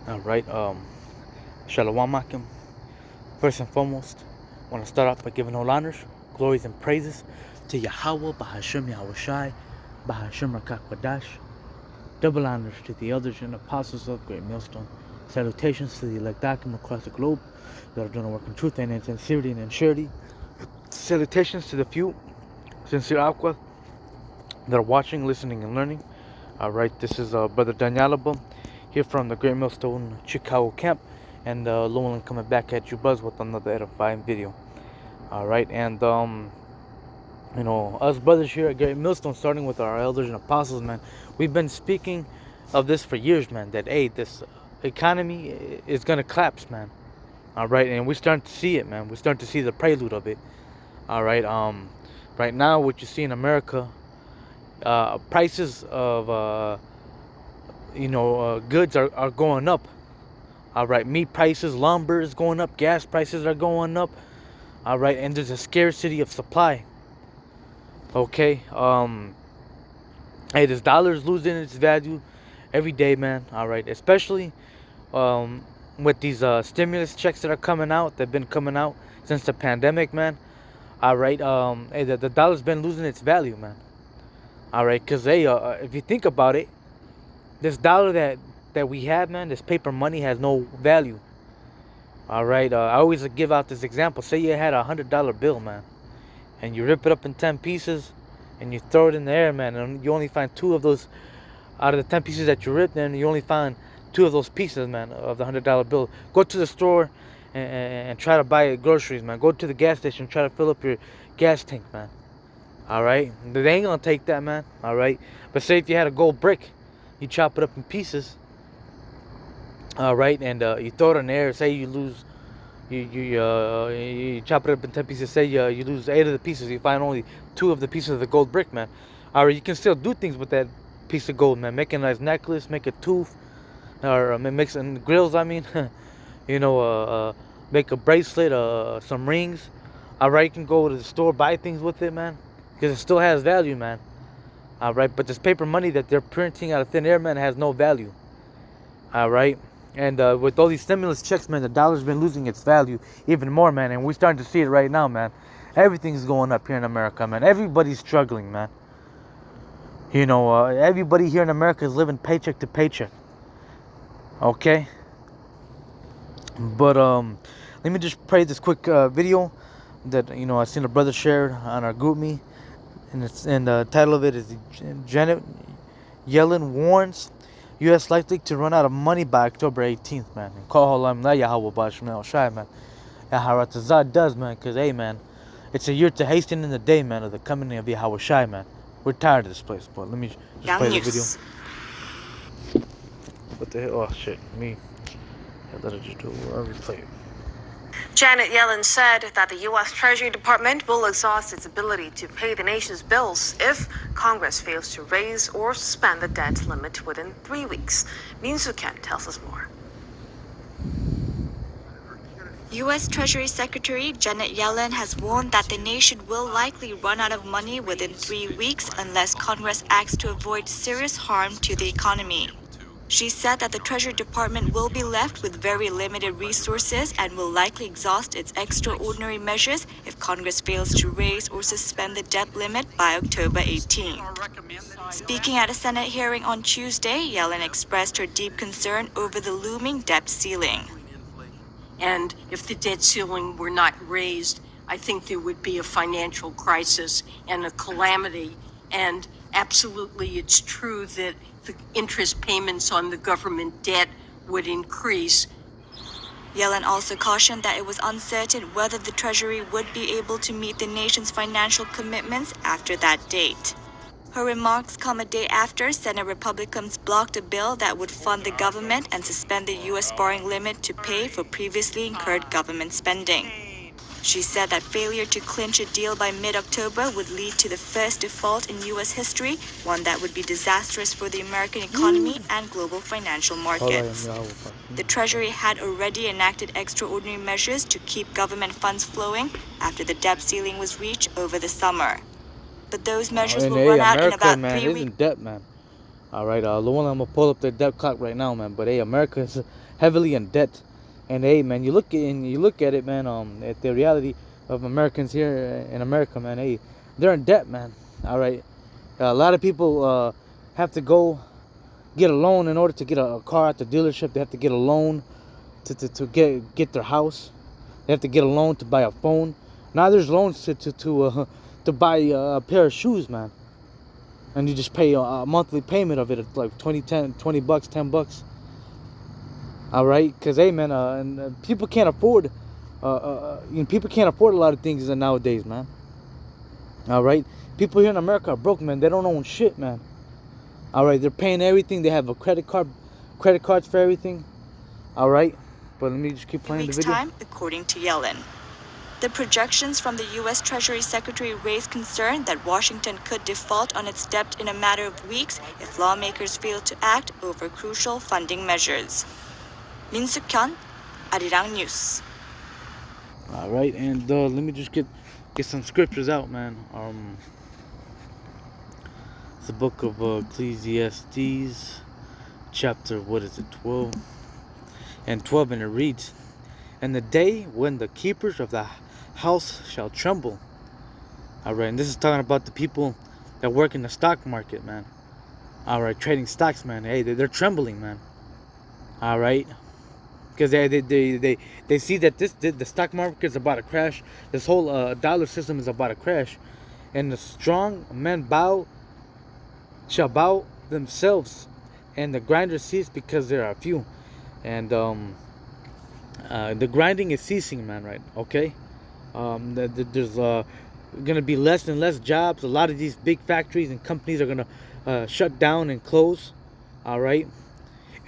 All right. Shalom Akim. First and foremost, I want to start off by giving all honors, glories, and praises to Yahweh, Bahashem Yahushai, Bahashem Rakakwadash. Double honors to the elders and apostles of Great Millstone. Salutations to the elect Akim across the globe that are doing the work in truth and in sincerity and in surety. Salutations to the few sincere Aqua that are watching, listening, and learning. All right, this is Brother Danielaba here from the Great Millstone Chicago camp, and Llewellyn coming back at you, Buzz, with another edifying video. All right, and us brothers here at Great Millstone, starting with our elders and apostles, man, we've been speaking of this for years, man. That this economy is gonna collapse, man. All right, and we're starting to see it, man. We're starting to see the prelude of it. All right, right now, what you see in America, prices of goods are going up. All right, meat prices, lumber is going up, gas prices are going up. All right, and there's a scarcity of supply. Okay, hey, this dollar is losing its value every day, man. All right, especially with these stimulus checks that are coming out, they've been coming out since the pandemic, man. All right, hey, the dollar's been losing its value, man. All right, because hey, if you think about it, this dollar that we have, man, this paper money has no value. All right, I always give out this example. Say you had $100 bill, man, and you rip it up in 10 pieces, and you throw it in the air, man, and you only find 2 of those out of the 10 pieces that you ripped. Then you only find 2 of those pieces, man, of the $100 bill. Go to the store and try to buy groceries, man. Go to the gas station, try to fill up your gas tank, man. All right, they ain't gonna take that, man. All right, but say if you had a gold brick, you chop it up in pieces. All right, and you throw it in the air. Say you lose, you chop it up in 10 pieces. Say you lose 8 of the pieces. You find only 2 of the pieces of the gold brick, man. All right, you can still do things with that piece of gold, man. Make a nice necklace, make a tooth, or make some grills. I mean, make a bracelet, some rings. All right, you can go to the store, buy things with it, man, because it still has value, man. All right, but this paper money that they're printing out of thin air, man, has no value. All right, and with all these stimulus checks, man, the dollar's been losing its value even more, man, and we're starting to see it right now, man. Everything's going up here in America, man. Everybody's struggling, man. Everybody here in America is living paycheck to paycheck. Okay, but let me just play this quick video that I seen a brother shared on our group me. And the title of it is Janet Yellen warns U.S. likely to run out of money by October 18th, man. And call Halam La Yahweh Bashmel Shai, man. Yaharatazad does, man, because, hey, man, it's a year to hasten in the day, man, of the coming of Yahweh Shai, man. We're tired of this place, but let me just play the video. What the hell? Oh, shit. Let it just do it. I'll replay it. Janet Yellen said that the U.S. Treasury Department will exhaust its ability to pay the nation's bills if Congress fails to raise or suspend the debt limit within 3 weeks. Min Soo Kim tells us more. U.S. Treasury Secretary Janet Yellen has warned that the nation will likely run out of money within 3 weeks unless Congress acts to avoid serious harm to the economy. She said that the Treasury Department will be left with very limited resources and will likely exhaust its extraordinary measures if Congress fails to raise or suspend the debt limit by October 18. Speaking at a Senate hearing on Tuesday, Yellen expressed her deep concern over the looming debt ceiling. And if the debt ceiling were not raised, I think there would be a financial crisis and a calamity. And absolutely, it's true that the interest payments on the government debt would increase. Yellen also cautioned that it was uncertain whether the Treasury would be able to meet the nation's financial commitments after that date. Her remarks come a day after Senate Republicans blocked a bill that would fund the government and suspend the U.S. borrowing limit to pay for previously incurred government spending. She said that failure to clinch a deal by mid-October would lead to the first default in U.S. history, one that would be disastrous for the American economy and global financial markets. The Treasury had already enacted extraordinary measures to keep government funds flowing after the debt ceiling was reached over the summer. But those measures will run out in about 3 weeks. Isn't debt, man. All right, Luana, I'm gonna pull up the debt clock right now, man. But hey, America is heavily in debt, and hey, man, you look at it, man. At the reality of Americans here in America, man. Hey, they're in debt, man. All right, a lot of people have to go get a loan in order to get a car at the dealership. They have to get a loan to get their house. They have to get a loan to buy a phone. Now there's loans to buy a pair of shoes, man. And you just pay a monthly payment of it at like 20 bucks, 10 bucks. All right, because hey, man, and people can't afford, people can't afford a lot of things nowadays, man. All right, people here in America are broke, man. They don't own shit, man. All right, they're paying everything. They have a credit cards for everything. All right, but let me just keep playing the video. Time, according to Yellen. The projections from the U.S. Treasury Secretary raised concern that Washington could default on its debt in a matter of weeks if lawmakers fail to act over crucial funding measures. Min Suk-hyun, Arirang News. All right, and let me just get some scriptures out, man. It's the book of Ecclesiastes, chapter 12 and 12, and it reads, "And the day when the keepers of the house shall tremble." All right, and this is talking about the people that work in the stock market, man. All right, trading stocks, man. Hey, they're trembling, man. All right, because they see that the stock market is about to crash. This whole dollar system is about to crash, and the strong men shall bow themselves, and the grinders cease because there are few, and the grinding is ceasing, man. Right? Okay. There's gonna be less and less jobs. A lot of these big factories and companies are gonna shut down and close. All right,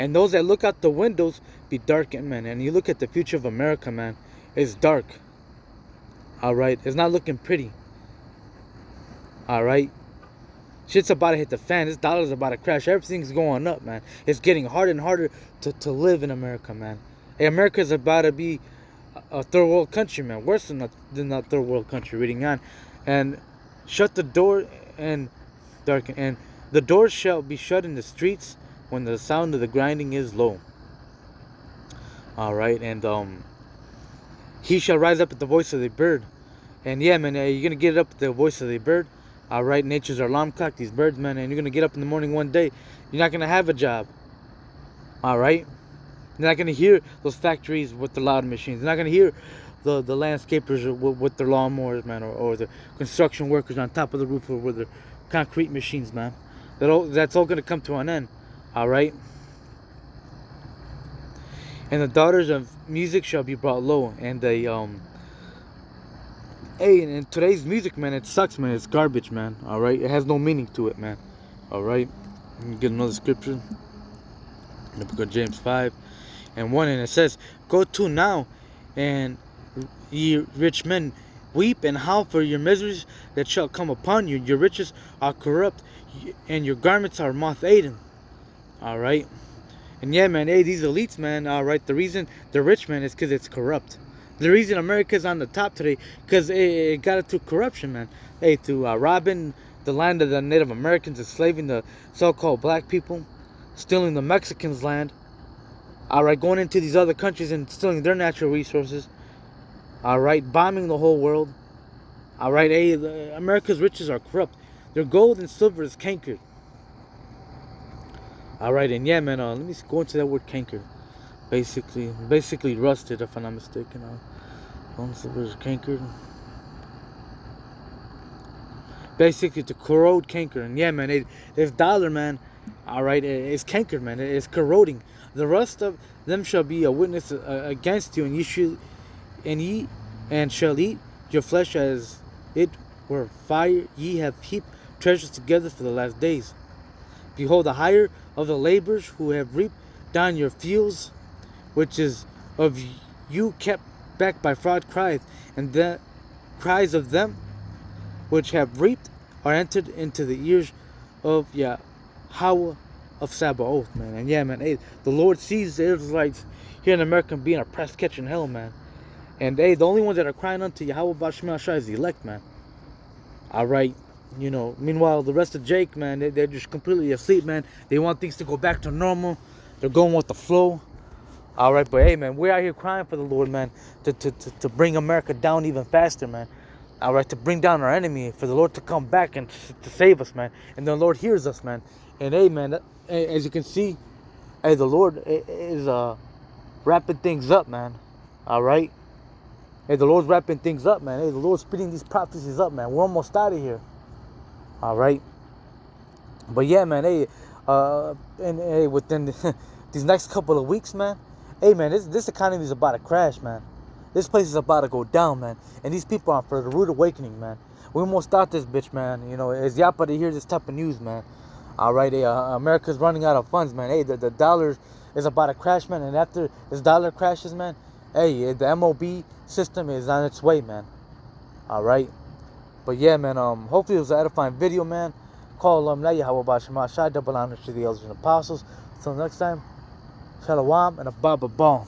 and those that look out the windows be darkened, man. And you look at the future of America, man, it's dark. All right, it's not looking pretty. All right, shit's about to hit the fan. This dollar's about to crash. Everything's going up, man. It's getting harder and harder to live in America, man. Hey, America's about to be a third world country, man. Worse than a third world country. Reading on, and shut the door and darken, and the doors shall be shut in the streets when the sound of the grinding is low. All right, and he shall rise up at the voice of the bird, and yeah, man, you're gonna get up at the voice of the bird. All right, nature's our alarm clock. These birds, man, and you're gonna get up in the morning one day. You're not gonna have a job. All right. You're not going to hear those factories with the loud machines. You're not going to hear the landscapers with their lawnmowers, man, or the construction workers on top of the roof or with their concrete machines, man. That's all going to come to an end, all right? And the daughters of music shall be brought low. And hey, and today's music, man, it sucks, man. It's garbage, man, all right? It has no meaning to it, man, all right? Let me get another scripture. In the book of James 5. And 1, and it says, "Go to now, and ye rich men, weep and howl for your miseries that shall come upon you. Your riches are corrupt, and your garments are moth-eaten." All right, and yeah, man, hey, these elites, man, all right, the reason they're rich, man, is because it's corrupt. The reason America's on the top today, because it got it through corruption, man. Hey, through robbing the land of the Native Americans, enslaving the so-called black people, stealing the Mexicans' land. All right, going into these other countries and stealing their natural resources. All right, bombing the whole world. All right, hey, America's riches are corrupt. Their gold and silver is cankered. All right, and yeah, man, let me go into that word canker. Basically rusted, if I'm not mistaken. Gold and silver is cankered. Basically, to corrode, canker. And yeah, man, this dollar, man, all right, it's cankered, man. It's corroding. The rust of them shall be a witness against you, and ye shall eat your flesh as it were fire. Ye have heaped treasures together for the last days. Behold, the hire of the laborers who have reaped down your fields, which is of you kept back by fraud, crieth, and the cries of them which have reaped are entered into the ears of Yahweh of Sabaoth, man. And yeah, man, hey, the Lord sees the Israelites here in America being oppressed, catching hell, man. And hey, the only ones that are crying unto Yahweh Bashmel Shai is the elect, man. All right, You know, meanwhile, the rest of Jake, man, they're just completely asleep, man. They want things to go back to normal. They're going with the flow. All right, but hey, man, we're out here crying for the Lord, man, to bring America down even faster, man. All right, to bring down our enemy, for the Lord to come back and to save us, man. And the Lord hears us, man. And hey, man, as you can see, hey, the Lord is wrapping things up, man. All right. Hey, the Lord's wrapping things up, man. Hey, the Lord's speeding these prophecies up, man. We're almost out of here. All right. But yeah, man, hey, and hey, within these next couple of weeks, man, hey, man, this economy is about to crash, man. This place is about to go down, man. And these people are for the rude awakening, man. We almost start this bitch, man. You know, it's yapa to hear this type of news, man. All right, hey, America's running out of funds, man. Hey, the dollar is about to crash, man. And after this dollar crashes, man, hey, the MOB system is on its way, man. All right. But yeah, man, hopefully it was an edifying video, man. Call La Yahweh Shema Shai, double honor to the elders and apostles. Until next time, Shalom and a Baba Bom.